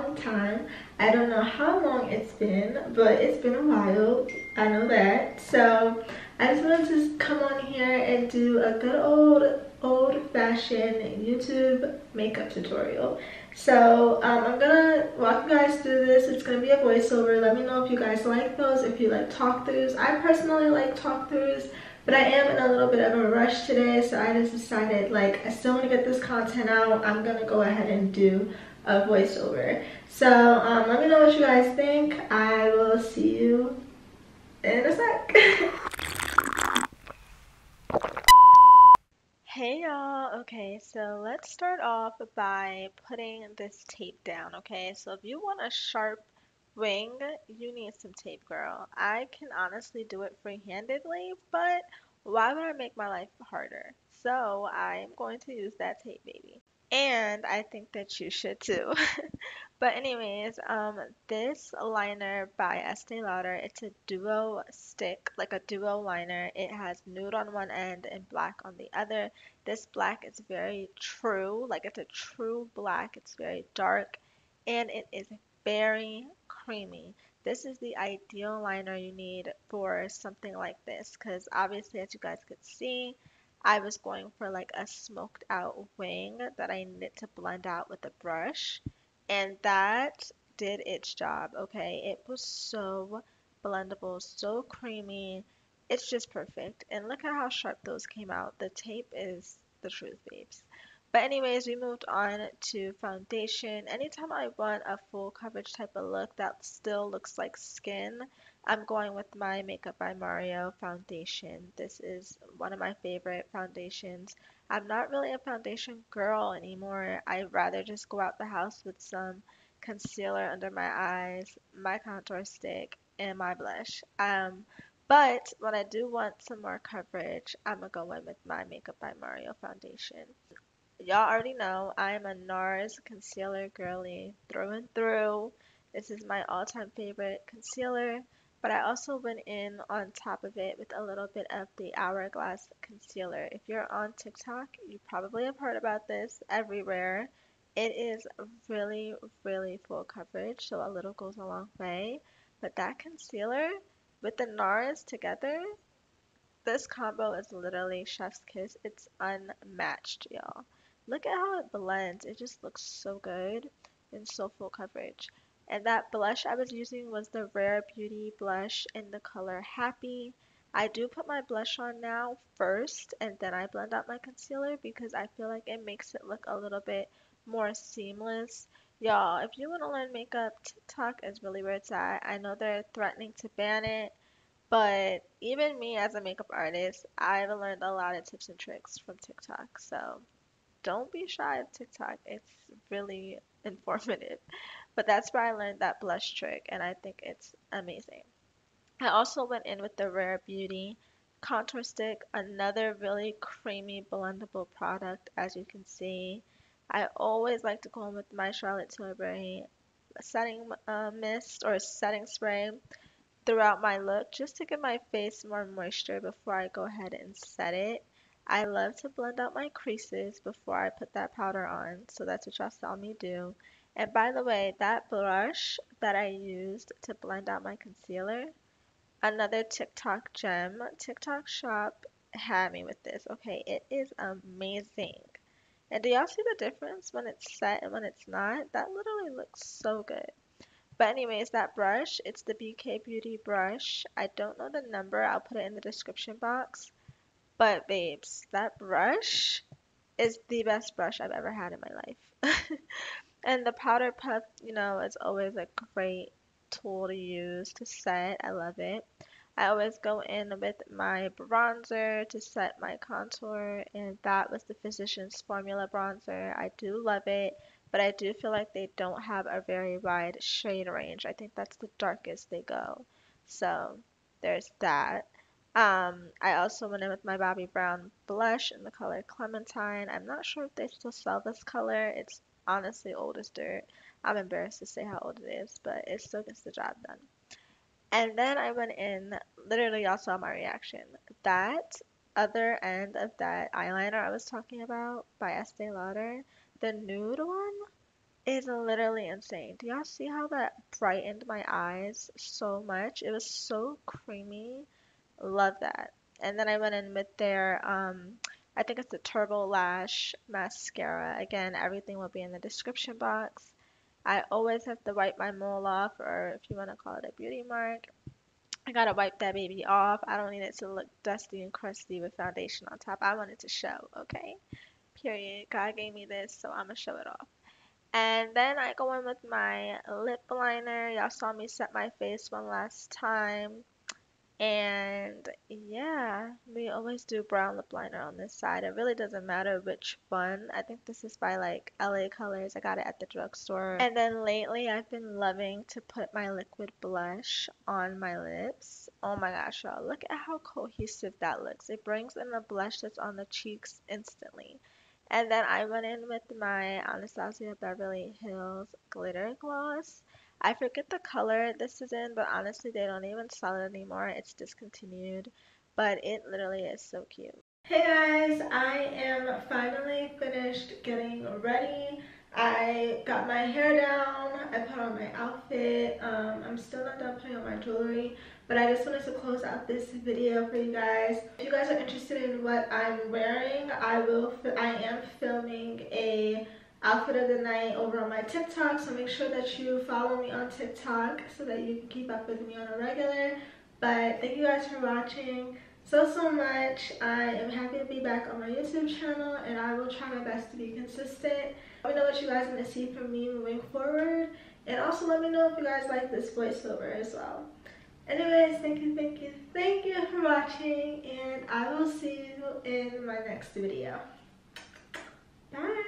long time. I don't know how long it's been, but it's been a while. I know that. So I just wanted to come on here and do a good old-fashioned YouTube makeup tutorial. So I'm gonna walk you guys through this. It's gonna be a voiceover. Let me know if you guys like those, if you like talk-throughs. I personally like talk-throughs, but I am in a little bit of a rush today, so I just decided, like, I still want to get this content out. I'm gonna go ahead and do a voiceover. So let me know what you guys think. I will see you in a sec. Hey y'all, okay, so let's start off by putting this tape down, okay? So if you want a sharp wing, you need some tape, girl. I can honestly do it free-handedly, but why would I make my life harder? So I'm going to use that tape, baby. And I think that you should too. But anyways, this liner by Estee Lauder, it's a duo stick, like a duo liner. It has nude on one end and black on the other. This black is very true, like it's a true black. It's very dark and it is very creamy. This is the ideal liner you need for something like this because obviously, as you guys could see, I was going for like a smoked out wing that I needed to blend out with a brush. And that did its job, okay? It was so blendable, so creamy. It's just perfect. And look at how sharp those came out. The tape is the truth, babes. But anyways, we moved on to foundation. Anytime I want a full coverage type of look that still looks like skin, I'm going with my Makeup by Mario foundation. This is one of my favorite foundations. I'm not really a foundation girl anymore. I'd rather just go out the house with some concealer under my eyes, my contour stick, and my blush. But when I do want some more coverage, I'm gonna go in with my Makeup by Mario foundation. Y'all already know I'm a NARS concealer girly through and through. This is my all-time favorite concealer, but I also went in on top of it with a little bit of the hourglass concealer. If you're on TikTok, you probably have heard about this everywhere. It is really, really full coverage, so a little goes a long way. But that concealer with the NARS together, this combo is literally chef's kiss. It's unmatched, y'all. Look at how it blends. It just looks so good and so full coverage. And that blush I was using was the Rare Beauty blush in the color Happy. I do put my blush on now first and then I blend out my concealer because I feel like it makes it look a little bit more seamless. Y'all, if you want to learn makeup, TikTok is really where it's at. I know they're threatening to ban it, but even me as a makeup artist, I've learned a lot of tips and tricks from TikTok. So don't be shy of TikTok. It's really informative. But that's where I learned that blush trick, and I think it's amazing. I also went in with the Rare Beauty contour stick, another really creamy blendable product, as you can see. I always like to go in with my Charlotte Tilbury setting mist or setting spray throughout my look just to give my face more moisture before I go ahead and set it. I love to blend out my creases before I put that powder on, so that's what y'all saw me do. And by the way, that blush that I used to blend out my concealer, another TikTok gem. TikTok shop had me with this. Okay, it is amazing. And do y'all see the difference when it's set and when it's not? That literally looks so good. But anyways, that brush, it's the BK Beauty brush. I don't know the number. I'll put it in the description box. But babes, that brush is the best brush I've ever had in my life. And the powder puff, is always a great tool to use to set. I love it. I always go in with my bronzer to set my contour, and that was the Physicians Formula bronzer. I do love it, but I do feel like they don't have a very wide shade range. I think that's the darkest they go. So there's that. I also went in with my Bobbi Brown blush in the color Clementine. I'm not sure if they still sell this color. It's honestly old as dirt. I'm embarrassed to say how old it is, but it still gets the job done. And then I went in, literally, y'all saw my reaction. That other end of that eyeliner I was talking about by Estee Lauder, the nude one, is literally insane. Do y'all see how that brightened my eyes so much? It was so creamy. Love that. And then I went in with their I think it's the Turbo Lash mascara. Again, everything will be in the description box. I always have to wipe my mole off, or if you want to call it a beauty mark. I gotta wipe that baby off. I don't need it to look dusty and crusty with foundation on top. I want it to show, okay? Period. God gave me this, so I'm gonna show it off. And then I go in with my lip liner. Y'all saw me set my face one last time. And yeah, we always do brown lip liner on this side. It really doesn't matter which one. I think this is by like LA Colors. I got it at the drugstore. And then lately I've been loving to put my liquid blush on my lips. Oh my gosh, y'all, look at how cohesive that looks. It brings in the blush that's on the cheeks instantly. And then I went in with my Anastasia Beverly Hills glitter gloss. I forget the color this is in, but honestly, they don't even sell it anymore. It's discontinued, but it literally is so cute. Hey guys, I am finally finished getting ready. I got my hair down, I put on my outfit. I'm still not done putting on my jewelry, but I just wanted to close out this video for you guys. If you guys are interested in what I'm wearing, I am filming a outfit of the night over on my TikTok, so make sure that you follow me on TikTok so that you can keep up with me on a regular. But thank you guys for watching so much. I am happy to be back on my YouTube channel, and I will try my best to be consistent. Let me know what you guys want to see from me moving forward, and also let me know if you guys like this voiceover as well. Anyways, thank you for watching, and I will see you in my next video. Bye.